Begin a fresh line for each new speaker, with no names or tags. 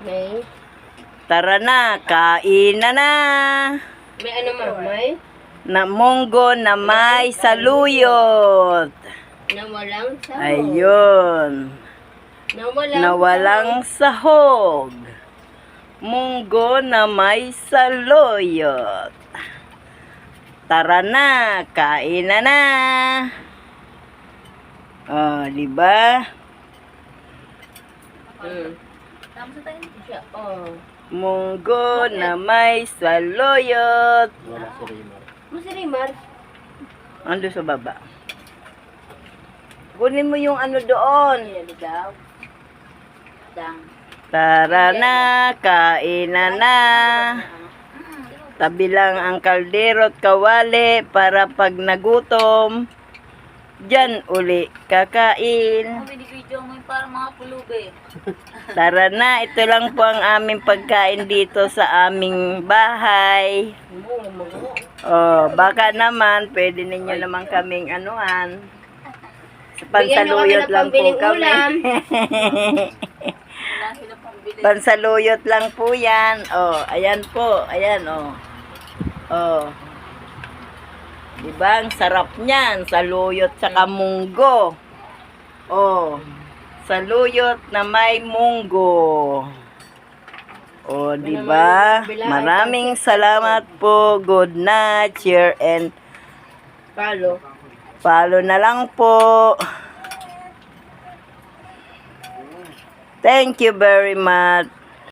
May?
Tara na, kain na na.
May ano ma? May?
Na munggo na may saluyot.
Na walang sahog.
Ayun.
Na walang
sahog. Munggo na may saluyot. Tara na, kain na na. Oh, di ba?
Tapos tayo siya. Oh.
Munggo na may saluyot.
Wala si Rimar.
Mo si Rimar?
Ando sa baba. Kunin mo yung ano doon.
Yan daw. Dang.
Tara na, kain na na. Tabi lang ang kaldero at kawali para pag nagutom, dyan uli kakain.
Binibidyo mo yung parang mga pulubi.
Tara na, ito lang po ang aming pagkain dito sa aming bahay. Oh, baka naman, pwede ninyo naman kaming anuhan. Sa pansaluyot lang po kami. Pansaluyot lang po yan. Oh, ayan po. Ayan, oh. Oh. Diba? Ang sarap niyan. Saluyot sa munggo. Oh. Saluyot na may munggo. Oh, diba? Maraming salamat po. Good night. Share and follow na lang po. Thank you very much.